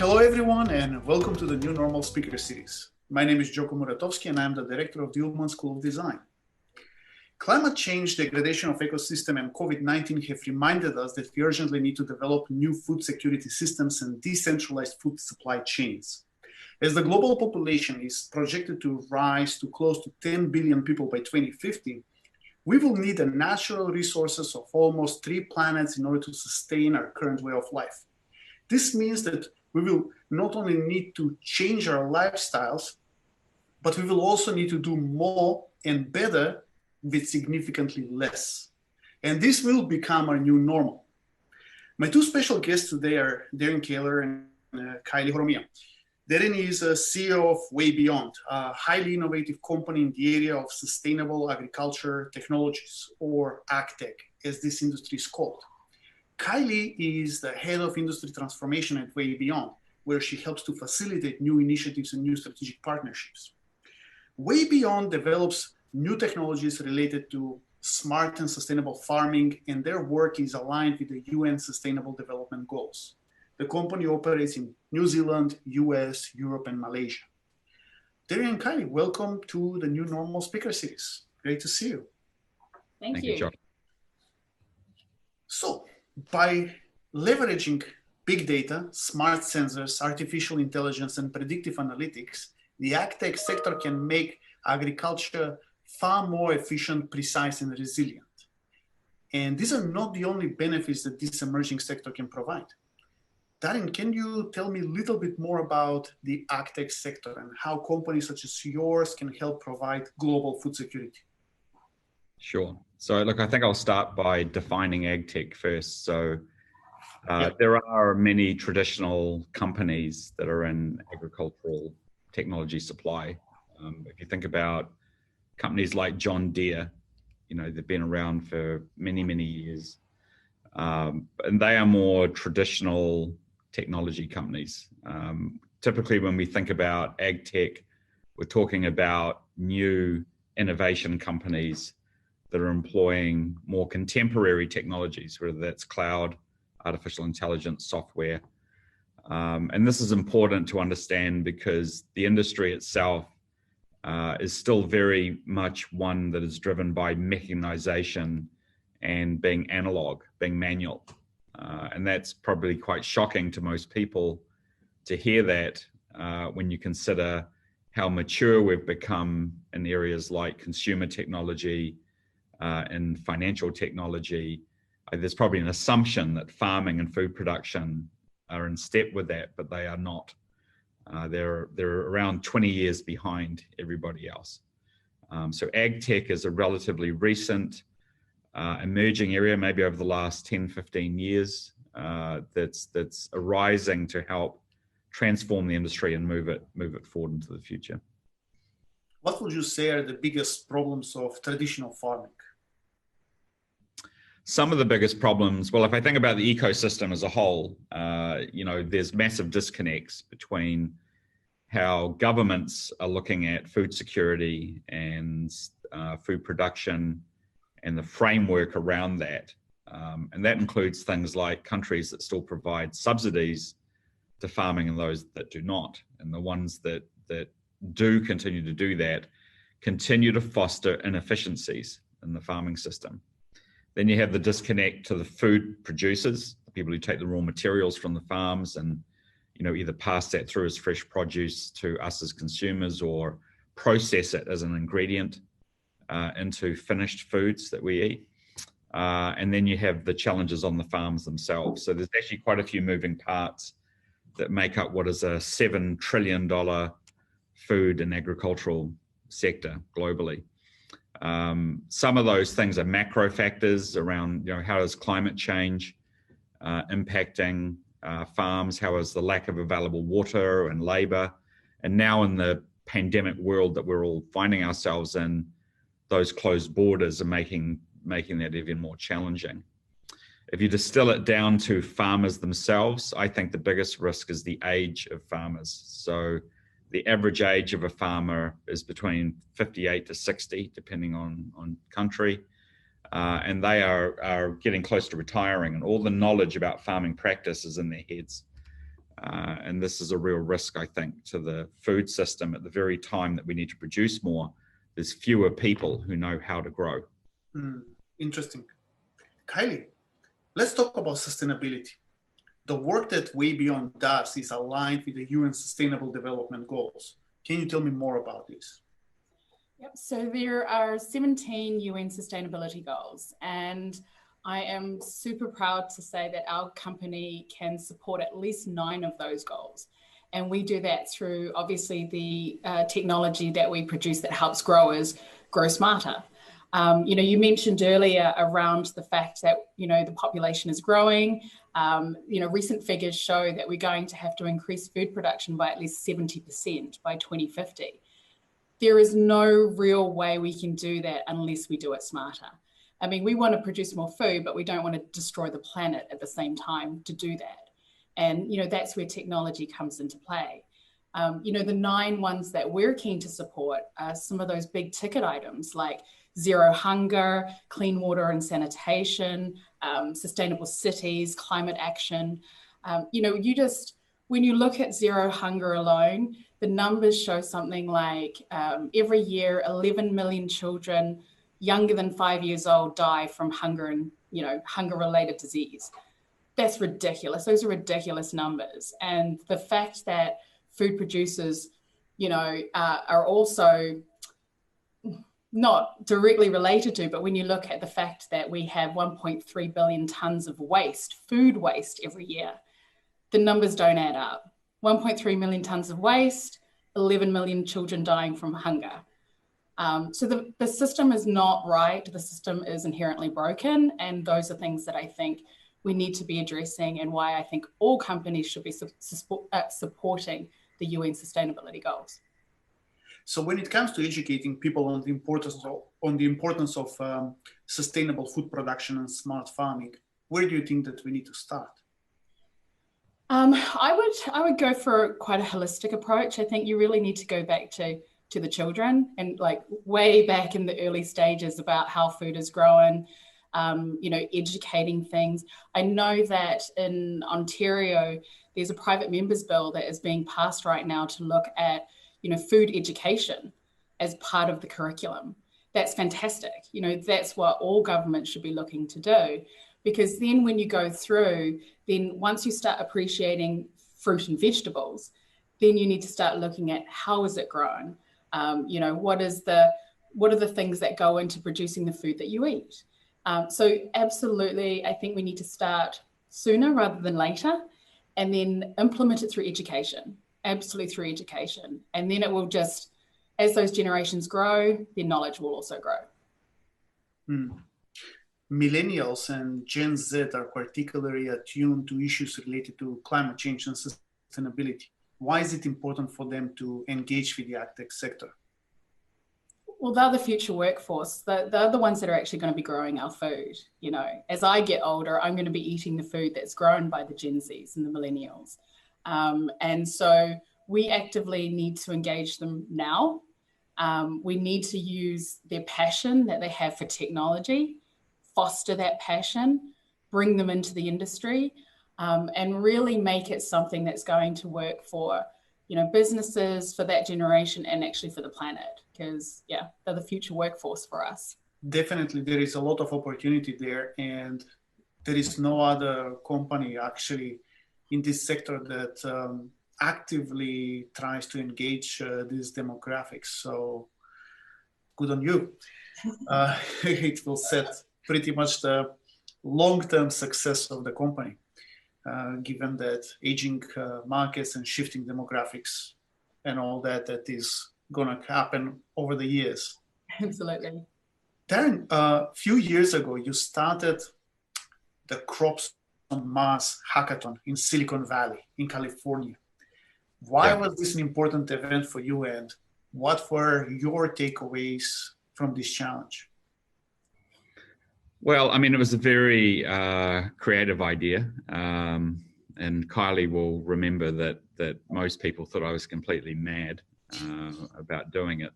Hello everyone and welcome to the New Normal Speaker Series. My name is Gjoko and I am the Director of the Ullman School of Design. Climate change, degradation of ecosystem and COVID-19 have reminded us that we urgently need to develop new food security systems and decentralized food supply chains. As the global population is projected to rise to close to 10 billion people by 2050, we will need the natural resources of almost 3 planets in order to sustain our current way of life. This means that we will not only need to change our lifestyles, but we will also need to do more and better with significantly less. And this will become our new normal. My 2 special guests today are Darryn Keiller and Kylie Horomia. Darryn is a CEO of WayBeyond, a highly innovative company in the area of sustainable agriculture technologies, or AgTech, as this industry is called. Kylie is the head of industry transformation at WayBeyond, where she helps to facilitate new initiatives and new strategic partnerships. WayBeyond develops new technologies related to smart and sustainable farming, and their work is aligned with the UN Sustainable Development Goals. The company operates in New Zealand, US, Europe, and Malaysia. Darryn and Kylie, welcome to the New Normal Speaker Series. Great to see you. Thank you, John. So, by leveraging big data, smart sensors, artificial intelligence, and predictive analytics, the AgTech sector can make agriculture far more efficient, precise, and resilient. And these are not the only benefits that this emerging sector can provide. Darryn, can you tell me a little bit more about the AgTech sector and how companies such as yours can help provide global food security? Sure. So look, I think I'll start by defining AgTech first. So there are many traditional companies that are in agricultural technology supply. If you think about companies like John Deere, they've been around for many, many years. And they are more traditional technology companies. Typically, when we think about AgTech, we're talking about new innovation companies that are employing more contemporary technologies, whether that's cloud, artificial intelligence, software. And this is important to understand because the industry itself is still very much one that is driven by mechanization and being analog, being manual. And that's probably quite shocking to most people to hear that when you consider how mature we've become in areas like consumer technology and financial technology. There's probably an assumption that farming and food production are in step with that, but they are not. They're around 20 years behind everybody else. So AgTech is a relatively recent emerging area, maybe over the last 10, 15 years, that's arising to help transform the industry and move it forward into the future. What would you say are the biggest problems of traditional farming? Some of the biggest problems, well, if I think about the ecosystem as a whole, there's massive disconnects between how governments are looking at food security and food production and the framework around that. And that includes things like countries that still provide subsidies to farming and those that do not. And the ones that do continue to do that continue to foster inefficiencies in the farming system. Then you have the disconnect to the food producers, the people who take the raw materials from the farms and either pass that through as fresh produce to us as consumers or process it as an ingredient into finished foods that we eat. And then you have the challenges on the farms themselves. So there's actually quite a few moving parts that make up what is a $7 trillion food and agricultural sector globally. Some of those things are macro factors around, how does climate change impacting farms? How is the lack of available water and labor? And now in the pandemic world that we're all finding ourselves in, those closed borders are making that even more challenging. If you distill it down to farmers themselves, I think the biggest risk is the age of farmers. So the average age of a farmer is between 58 to 60, depending on country. And they are getting close to retiring, and all the knowledge about farming practice is in their heads. And this is a real risk, I think, to the food system. At the very time that we need to produce more, there's fewer people who know how to grow. Interesting. Kylie, let's talk about sustainability. The work that WayBeyond does is aligned with the UN Sustainable Development Goals. Can you tell me more about this? Yep. So there are 17 UN sustainability goals, and I am super proud to say that our company can support at least 9 of those goals. And we do that through, obviously, the technology that we produce that helps growers grow smarter. You mentioned earlier around the fact that, the population is growing. Recent figures show that we're going to have to increase food production by at least 70% by 2050. There is no real way we can do that unless we do it smarter. I mean, we want to produce more food, but we don't want to destroy the planet at the same time to do that. And, that's where technology comes into play. The 9 ones that we're keen to support are some of those big ticket items like zero hunger, clean water and sanitation, sustainable cities, climate action. When you look at zero hunger alone, the numbers show something like every year, 11 million children younger than 5 years old die from hunger and, hunger-related disease. That's ridiculous. Those are ridiculous numbers. And the fact that food producers, are also not directly related to, but when you look at the fact that we have 1.3 billion tons of waste, food waste every year, the numbers don't add up. 1.3 million tons of waste, 11 million children dying from hunger. So the system is not right. The system is inherently broken. And those are things that I think we need to be addressing, and why I think all companies should be supporting the UN sustainability goals. So when it comes to educating people on the importance of sustainable food production and smart farming, where do you think that we need to start? I would go for quite a holistic approach. I think you really need to go back to the children, and like way back in the early stages about how food is grown, educating things. I know that in Ontario, there's a private members bill that is being passed right now to look at, food education as part of the curriculum. That's fantastic. That's what all governments should be looking to do, because then when you go through, then once you start appreciating fruit and vegetables, then you need to start looking at how is it grown? What are the things that go into producing the food that you eat? So absolutely, I think we need to start sooner rather than later, and then implement it through education, absolutely through education. And then it will just, as those generations grow, their knowledge will also grow. Millennials and Gen Z are particularly attuned to issues related to climate change and sustainability. Why is it important for them to engage with the AgTech sector? Well, they're the future workforce. They're the ones that are actually going to be growing our food. As I get older, I'm going to be eating the food that's grown by the Gen Zs and the millennials. And so we actively need to engage them now. We need to use their passion that they have for technology, foster that passion, bring them into the industry, and really make it something that's going to work for businesses, for that generation, and actually for the planet, because they're the future workforce for us. Definitely, there is a lot of opportunity there, and there is no other company actually in this sector that actively tries to engage these demographics. So good on you. It will set pretty much the long-term success of the company. Given that aging markets and shifting demographics and all that is going to happen over the years. Absolutely. Darryn, a few years ago, you started the Crops on Mars Hackathon in Silicon Valley in California. Why was this an important event for you, and what were your takeaways from this challenge? Well, I mean, it was a very creative idea, and Kylie will remember that most people thought I was completely mad about doing it.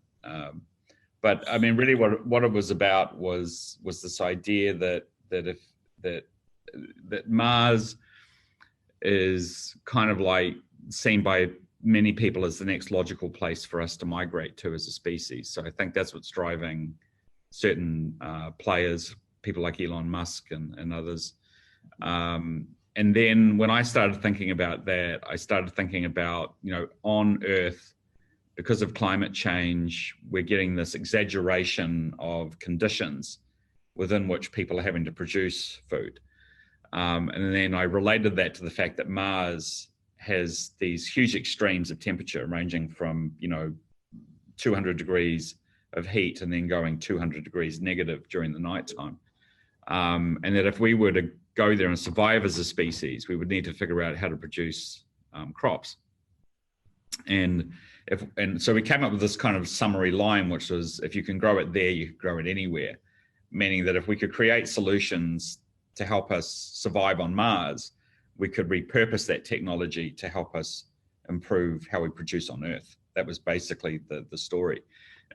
But I mean, really, what it was about was this idea that Mars is kind of like seen by many people as the next logical place for us to migrate to as a species. So I think that's what's driving certain players, people like Elon Musk and others. And then when I started thinking about that, I started thinking about, on Earth, because of climate change, we're getting this exaggeration of conditions within which people are having to produce food. And then I related that to the fact that Mars has these huge extremes of temperature ranging from, 200 degrees of heat and then going 200 degrees negative during the nighttime. And that if we were to go there and survive as a species, we would need to figure out how to produce crops. And so we came up with this kind of summary line, which was, if you can grow it there, you can grow it anywhere. Meaning that if we could create solutions to help us survive on Mars, we could repurpose that technology to help us improve how we produce on Earth. That was basically the story.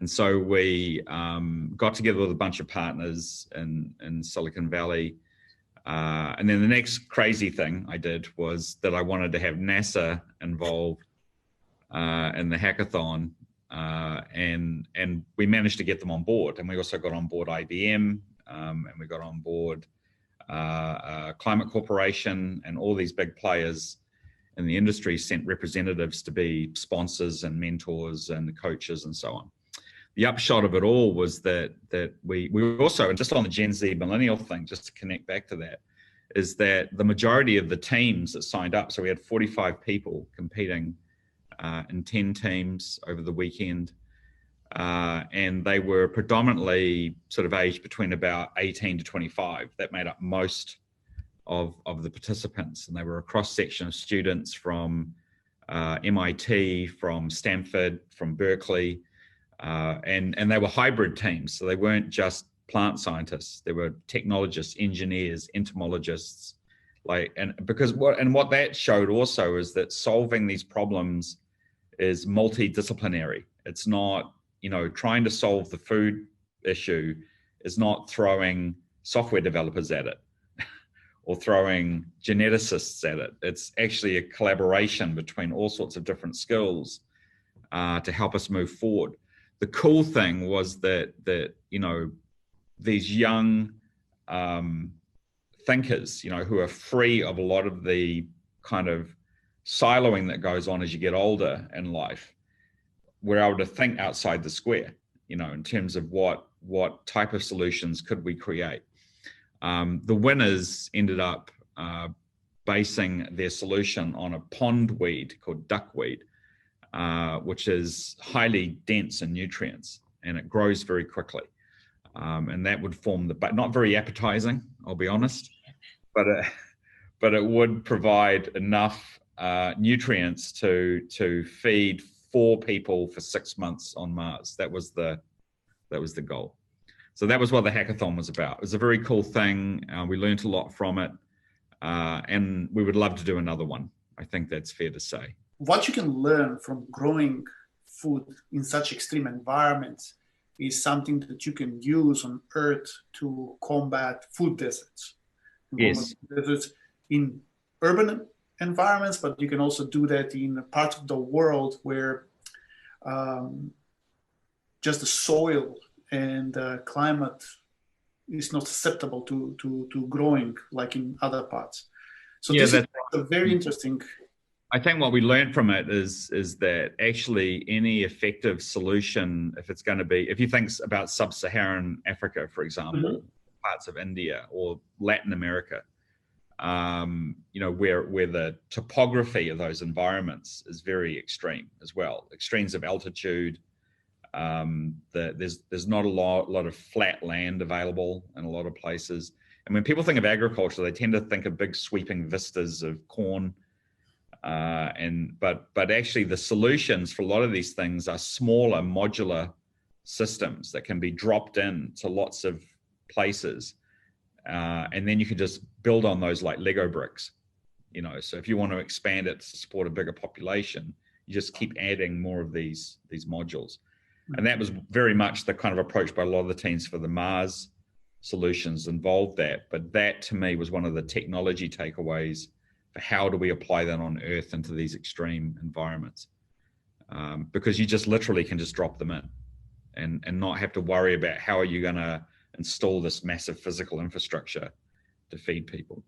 And so we got together with a bunch of partners in Silicon Valley. And then the next crazy thing I did was that I wanted to have NASA involved in the hackathon. And we managed to get them on board. And we also got on board IBM, and we got on board Climate Corporation, and all these big players in the industry sent representatives to be sponsors and mentors and coaches and so on. The upshot of it all was that we also, and just on the Gen Z millennial thing, just to connect back to that, is that the majority of the teams that signed up, so we had 45 people competing in 10 teams over the weekend, and they were predominantly sort of aged between about 18 to 25. That made up most of the participants, and they were a cross-section of students from MIT, from Stanford, from Berkeley, and they were hybrid teams. So they weren't just plant scientists; they were technologists, engineers, entomologists. What that showed also is that solving these problems is multidisciplinary. It's not, trying to solve the food issue is not throwing software developers at it or throwing geneticists at it. It's actually a collaboration between all sorts of different skills to help us move forward. The cool thing was that these young thinkers, who are free of a lot of the kind of siloing that goes on as you get older in life, we're able to think outside the square, in terms of what type of solutions could we create. The winners ended up basing their solution on a pond weed called duckweed, which is highly dense in nutrients, and it grows very quickly. And that would form not very appetizing, I'll be honest, but it would provide enough nutrients to feed 4 people for 6 months on Mars. That was the goal. So that was what the hackathon was about. It was a very cool thing. We learned a lot from it, and we would love to do another one. I think that's fair to say. What you can learn from growing food in such extreme environments is something that you can use on Earth to combat food deserts. Yes. Deserts in urban environments, but you can also do that in parts of the world where just the soil and climate is not susceptible to growing like in other parts. So this is a very interesting. I think what we learned from it is that actually any effective solution, if you think about sub-Saharan Africa, for example, parts of India or Latin America, where the topography of those environments is very extreme as well. Extremes of altitude. There's not a lot of flat land available in a lot of places. And when people think of agriculture, they tend to think of big sweeping vistas of corn. But actually the solutions for a lot of these things are smaller modular systems that can be dropped in to lots of places. And then you can just build on those like Lego bricks, so if you want to expand it to support a bigger population, you just keep adding more of these modules. And that was very much the kind of approach by a lot of the teams for the Mars solutions involved that. But that to me was one of the technology takeaways for how do we apply that on Earth into these extreme environments. Because you just literally can just drop them in and not have to worry about how are you going to install this massive physical infrastructure to feed people.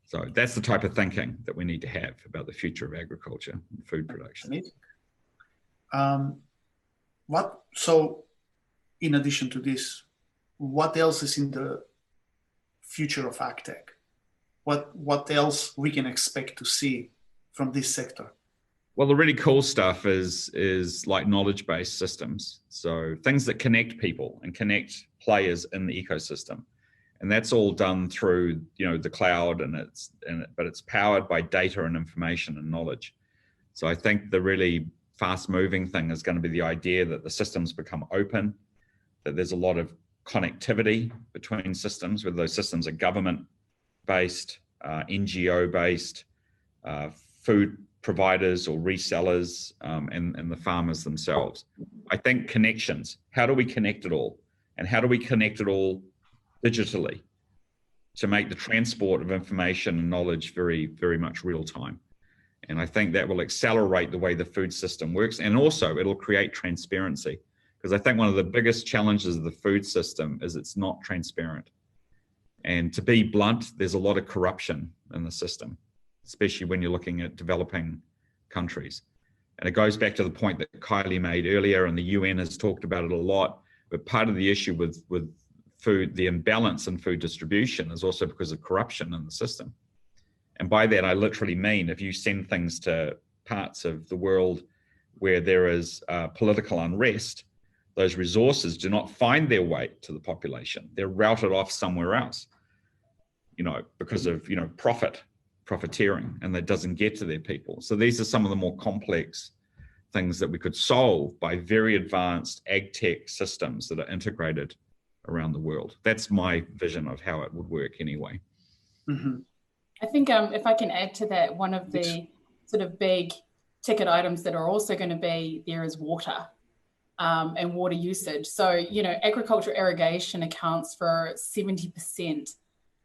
So that's the type of thinking that we need to have about the future of agriculture and food production. So in addition to this, what else is in the future of AgTech? What else we can expect to see from this sector? Well, the really cool stuff is like knowledge-based systems. So things that connect people and connect players in the ecosystem. And that's all done through, the cloud, but it's powered by data and information and knowledge. So I think the really fast-moving thing is going to be the idea that the systems become open, that there's a lot of connectivity between systems, whether those systems are government-based, NGO-based, food providers or resellers, and the farmers themselves. I think connections, how do we connect it all? And how do we connect it all digitally to make the transport of information and knowledge very, very much real time? And I think that will accelerate the way the food system works. And also it'll create transparency, because I think one of the biggest challenges of the food system is it's not transparent. And to be blunt, there's a lot of corruption in the system, especially when you're looking at developing countries. And it goes back to the point that Kylie made earlier, and the UN has talked about it a lot, but part of the issue with food, the imbalance in food distribution, is also because of corruption in the system. And by that, I literally mean if you send things to parts of the world where there is political unrest, those resources do not find their way to the population. They're routed off somewhere else, because of, profiteering, and that doesn't get to their people. So these are some of the more complex things that we could solve by very advanced AgTech systems that are integrated around the world. That's my vision of how it would work anyway. Mm-hmm. I think if I can add to that, one of the sort of big ticket items that are also going to be there is water and water usage. So, agricultural irrigation accounts for 70%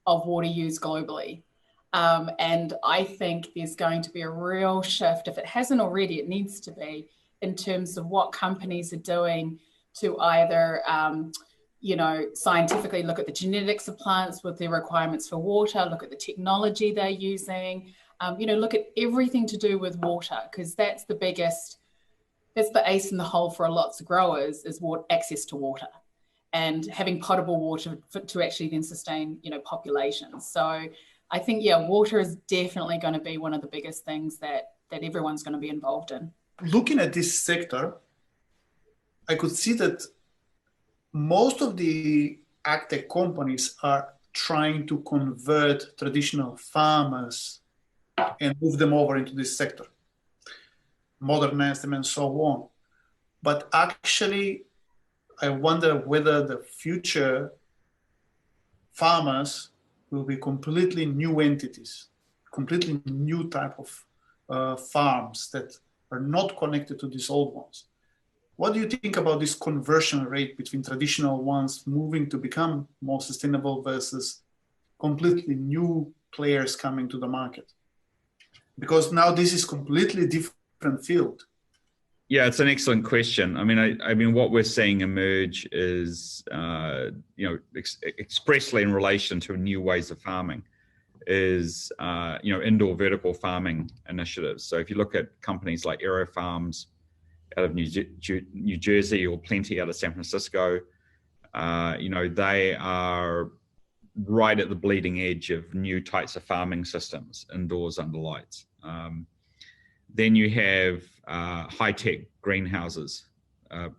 of water used globally. And I think there's going to be a real shift. If it hasn't already, it needs to be, in terms of what companies are doing to either, scientifically look at the genetics of plants with their requirements for water, look at the technology they're using, look at everything to do with water, because that's the ace in the hole for lots of growers, is access to water and having potable water to actually then sustain, populations. So I think, water is definitely going to be one of the biggest things that everyone's going to be involved in. Looking at this sector, I could see that most of the AgTech companies are trying to convert traditional farmers and move them over into this sector, modernize them and so on. But actually, I wonder whether the future farmers will be completely new entities, completely new type of farms that are not connected to these old ones. What do you think about this conversion rate between traditional ones moving to become more sustainable versus completely new players coming to the market? Because now this is completely different field. Yeah, it's an excellent question. I mean, what we're seeing emerge is, expressly in relation to new ways of farming, is, indoor vertical farming initiatives. So if you look at companies like Aero Farms out of New Jersey, or Plenty out of San Francisco, they are right at the bleeding edge of new types of farming systems indoors under lights. Then you have high-tech greenhouses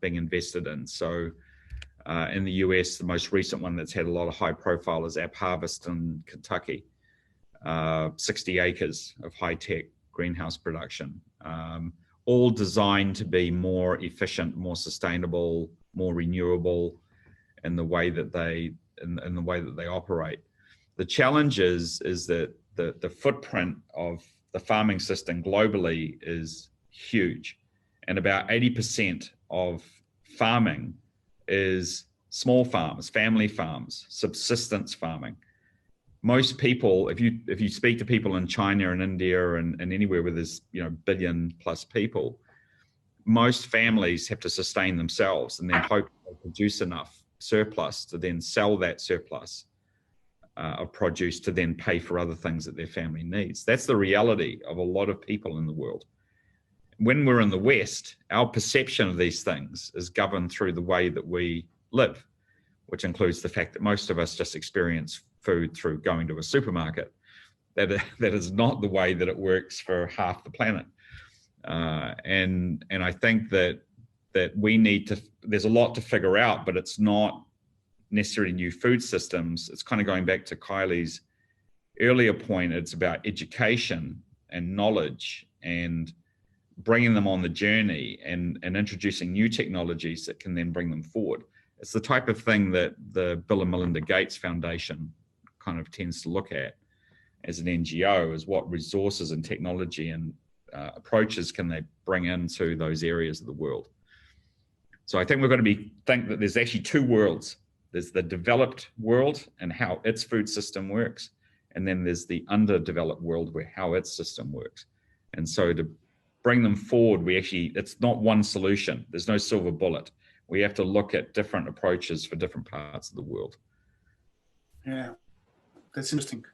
being invested in. So in the US, the most recent one that's had a lot of high profile is App Harvest in Kentucky, 60 acres of high-tech greenhouse production, all designed to be more efficient, more sustainable, more renewable in the way that they operate. The challenge is that the footprint of the farming system globally is huge, and about 80% of farming is small farms, family farms, subsistence farming. most people, if you speak to people in China and India and anywhere where there's, you know, billion plus people, most families have to sustain themselves and then hope they produce enough surplus to then sell that surplus of produce to then pay for other things that their family needs. That's the reality of a lot of people in the world. When we're in the West, our perception of these things is governed through the way that we live, which includes the fact that most of us just experience food through going to a supermarket. That is not the way that it works for half the planet. And I think that we need to, there's a lot to figure out, but it's not necessarily new food systems. It's kind of going back to Kylie's earlier point. It's about education and knowledge and bringing them on the journey and introducing new technologies that can then bring them forward. It's the type of thing that the Bill and Melinda Gates Foundation kind of tends to look at as an NGO, is what resources and technology and approaches can they bring into those areas of the world. So I think we've got to think that there's actually two worlds. There's the developed world and how its food system works. And then there's the underdeveloped world where how its system works. And so to bring them forward, it's not one solution. There's no silver bullet. We have to look at different approaches for different parts of the world. Yeah, that's interesting.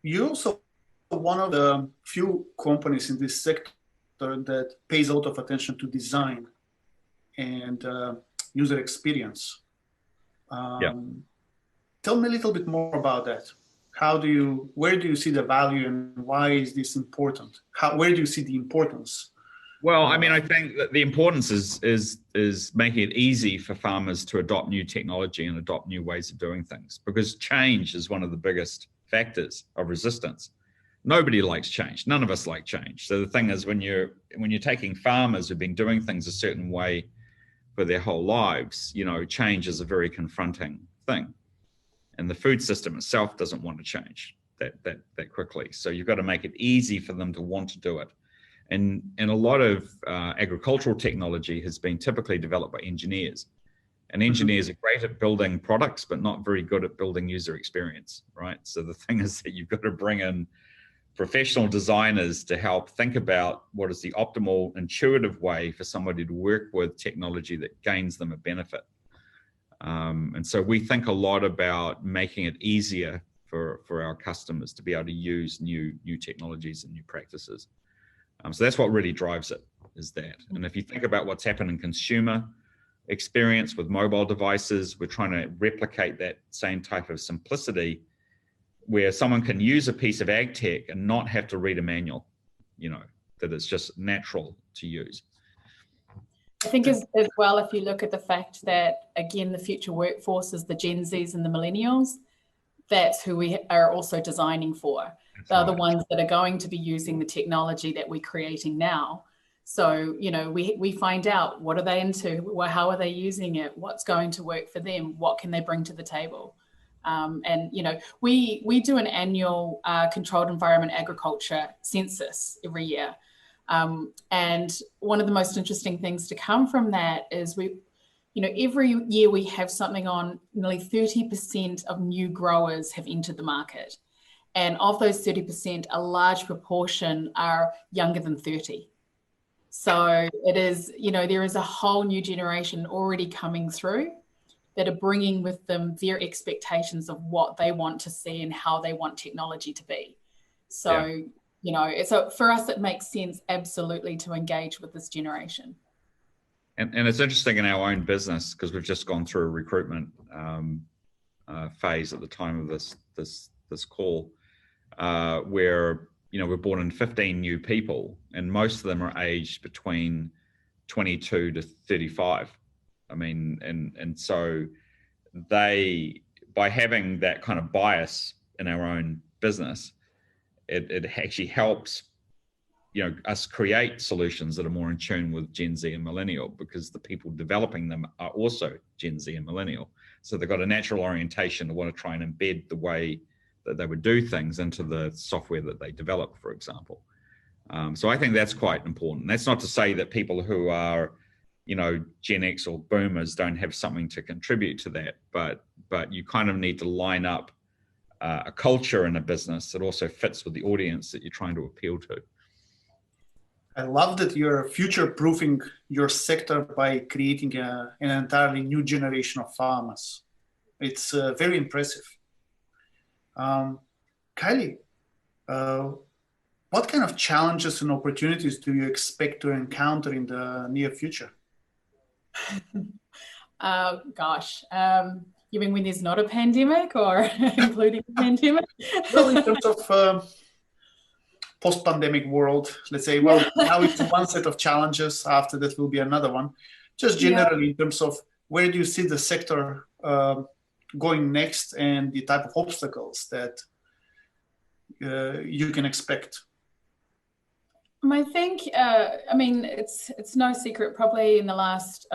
You also one of the few companies in this sector that pays a lot of attention to design and user experience. Tell me a little bit more about that. Where do you see the value and why is this important? Where do you see the importance? Well, I mean, I think that the importance is making it easy for farmers to adopt new technology and adopt new ways of doing things, because change is one of the biggest factors of resistance. Nobody likes change. None of us like change. So the thing is, when you're taking farmers who've been doing things a certain way for their whole lives, you know, change is a very confronting thing. And the food system itself doesn't want to change that quickly. So you've got to make it easy for them to want to do it. And a lot of agricultural technology has been typically developed by engineers. And engineers are great at building products, but not very good at building user experience, right? So the thing is that you've got to bring in professional designers to help think about what is the optimal, intuitive way for somebody to work with technology that gains them a benefit. And so we think a lot about making it easier for our customers to be able to use new technologies and new practices. So that's what really drives it, is that. And if you think about what's happened in consumer experience with mobile devices, we're trying to replicate that same type of simplicity where someone can use a piece of AgTech and not have to read a manual, you know, that it's just natural to use. I think as well, if you look at the fact that, again, the future workforce is the Gen Zs and the Millennials, that's who we are also designing for. They're the ones that are going to be using the technology that we're creating now. So, you know, we find out, what are they into? How are they using it? What's going to work for them? What can they bring to the table? And, you know, we do an annual controlled environment agriculture census every year. And one of the most interesting things to come from that is every year we have something on nearly 30% of new growers have entered the market. And of those 30%, a large proportion are younger than 30. So it is, you know, there is a whole new generation already coming through that are bringing with them their expectations of what they want to see and how they want technology to be. So, you know, so for us, it makes sense absolutely to engage with this generation. And it's interesting in our own business, because we've just gone through a recruitment phase at the time of this call, where, you know, we've brought in 15 new people, and most of them are aged between 22 to 35. I mean, and so by having that kind of bias in our own business, it actually helps, you know, us create solutions that are more in tune with Gen Z and Millennial, because the people developing them are also Gen Z and Millennial. So they've got a natural orientation to want to try and embed the way that they would do things into the software that they develop, for example. So I think that's quite important. That's not to say that people who are, you know, Gen X or boomers don't have something to contribute to that, but you kind of need to line up a culture in a business that also fits with the audience that you're trying to appeal to. I love that you're future-proofing your sector by creating an entirely new generation of farmers. It's very impressive. Kylie, what kind of challenges and opportunities do you expect to encounter in the near future? You mean when there's not a pandemic, or including a pandemic? Well, in terms of post-pandemic world, let's say, well, now it's one set of challenges, after that will be another one. Just generally in terms of where do you see the sector going next, and the type of obstacles that you can expect? I think, it's no secret, probably in the last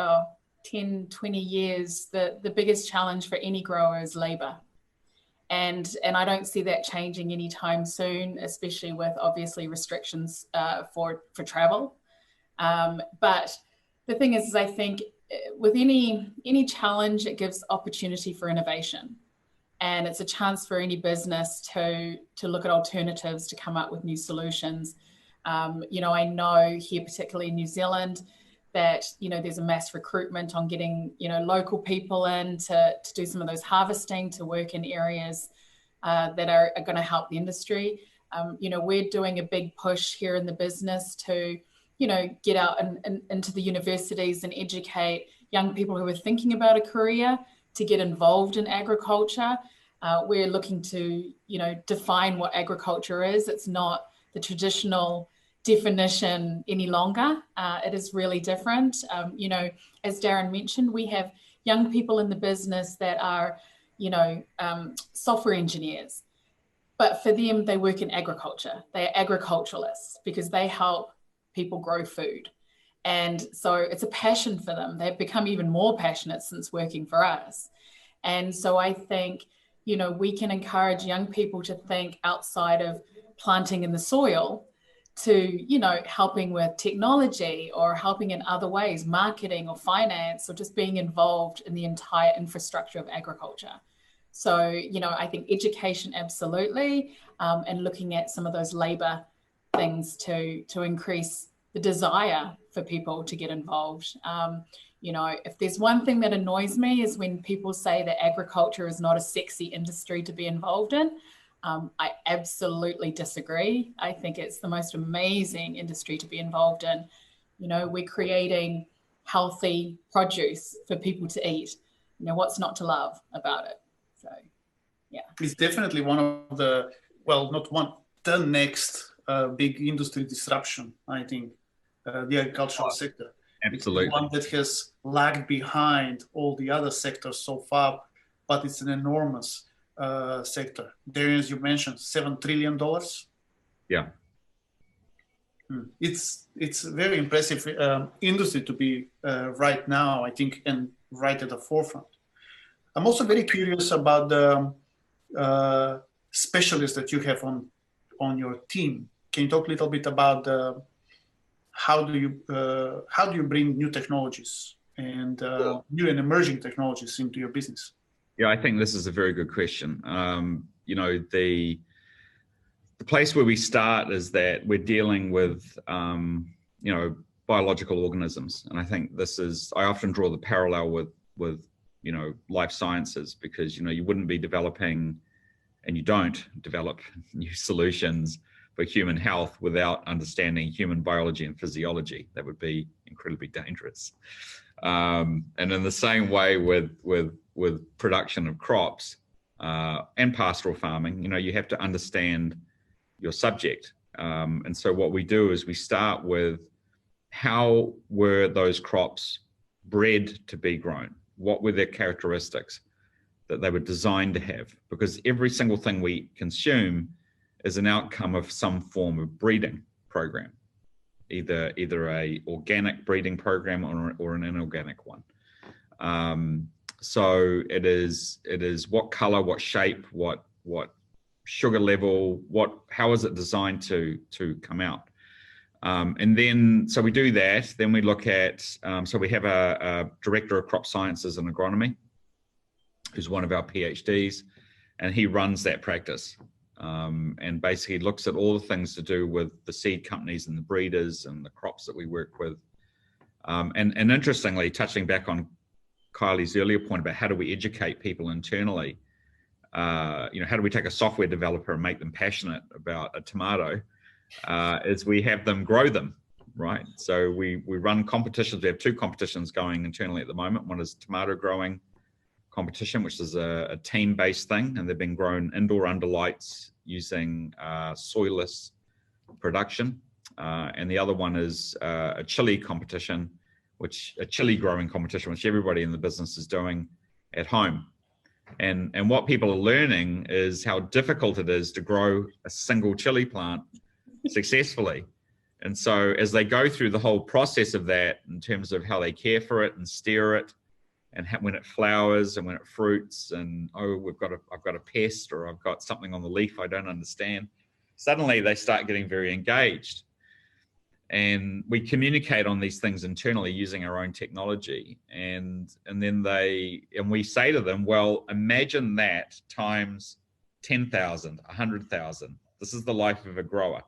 10, 20 years, the biggest challenge for any grower is labor. And I don't see that changing anytime soon, especially with obviously restrictions for travel. But the thing is I think with any challenge, it gives opportunity for innovation. And it's a chance for any business to look at alternatives, to come up with new solutions. I know here, particularly in New Zealand, that, there's a mass recruitment on getting, local people in to do some of those harvesting, to work in areas that are going to help the industry. We're doing a big push here in the business to, get out and into the universities and educate young people who are thinking about a career to get involved in agriculture. We're looking to, define what agriculture is. It's not the traditional definition any longer. It is really different. As Darryn mentioned, we have young people in the business that are, software engineers, but for them, they work in agriculture. They are agriculturalists because they help people grow food. And so it's a passion for them. They've become even more passionate since working for us. And so I think, we can encourage young people to think outside of planting in the soil to, helping with technology or helping in other ways, marketing or finance, or just being involved in the entire infrastructure of agriculture. So, I think education, absolutely, and looking at some of those labor things to increase the desire for people to get involved. If there's one thing that annoys me is when people say that agriculture is not a sexy industry to be involved in. I absolutely disagree. I think it's the most amazing industry to be involved in. We're creating healthy produce for people to eat. What's not to love about it? So, yeah. It's definitely one of the, the next big industry disruption, I think, the agricultural sector. Absolutely. It's one that has lagged behind all the other sectors so far, but it's an enormous sector. There, as you mentioned, $7 trillion. Yeah. It's a very impressive industry to be right now, I think, and right at the forefront. I'm also very curious about the specialists that you have on your team. Can you talk a little bit about how do you bring new technologies and new and emerging technologies into your business? Yeah, I think this is a very good question. The place where we start is that we're dealing with, biological organisms. And I think I often draw the parallel with life sciences, because, you wouldn't be developing, and you don't develop new solutions for human health without understanding human biology and physiology. That would be incredibly dangerous. And in the same way with production of crops and pastoral farming, you have to understand your subject. And so what we do is we start with, how were those crops bred to be grown? What were their characteristics that they were designed to have? Because every single thing we consume is an outcome of some form of breeding program, either a organic breeding program or an inorganic one. So it is what color, what shape, what sugar level, how is it designed to come out? And then, so we do that. Then we look at, so we have a director of crop sciences and agronomy, who's one of our PhDs. and he runs that practice. And basically looks at all the things to do with the seed companies and the breeders and the crops that we work with. And interestingly, touching back on Kylie's earlier point about how do we educate people internally, how do we take a software developer and make them passionate about a tomato, is we have them grow them, right? So we run competitions. We have 2 competitions going internally at the moment. One is tomato growing competition, which is a team-based thing, and they've been grown indoor under lights using soilless production. And the other one is a chili competition, a chili growing competition, which everybody in the business is doing at home. And what people are learning is how difficult it is to grow a single chili plant successfully. And so as they go through the whole process of that, in terms of how they care for it and steer it, and when it flowers and when it fruits, and I've got a pest, or I've got something on the leaf I don't understand, suddenly they start getting very engaged. And we communicate on these things internally using our own technology, and then we say to them, well, imagine that times 10,000, 100,000. This is the life of a grower.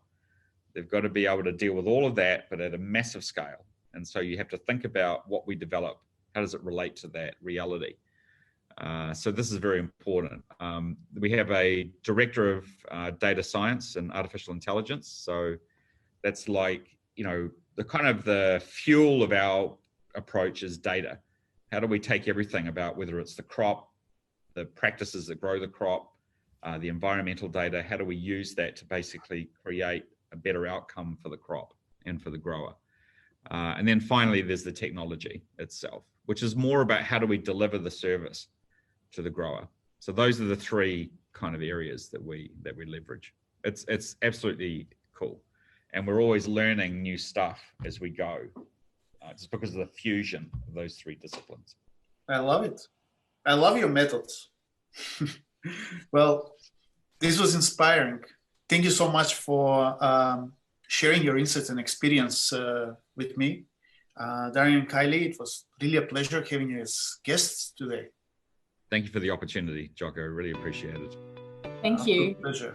They've got to be able to deal with all of that, but at a massive scale. And so you have to think about what we develop. How does it relate to that reality? So this is very important. We have a director of data science and artificial intelligence. So that's like, the kind of the fuel of our approach is data. How do we take everything about whether it's the crop, the practices that grow the crop, the environmental data, how do we use that to basically create a better outcome for the crop and for the grower? And then finally, there's the technology itself, which is more about how do we deliver the service to the grower. So those are the 3 kind of areas that we leverage. It's absolutely cool. And we're always learning new stuff as we go, just because of the fusion of those 3 disciplines. I love it. I love your methods. Well, this was inspiring. Thank you so much for sharing your insights and experience with me. Darryn and Kylie, it was really a pleasure having you as guests today. Thank you for the opportunity, Gjoko. I really appreciate it. Thank you. Pleasure.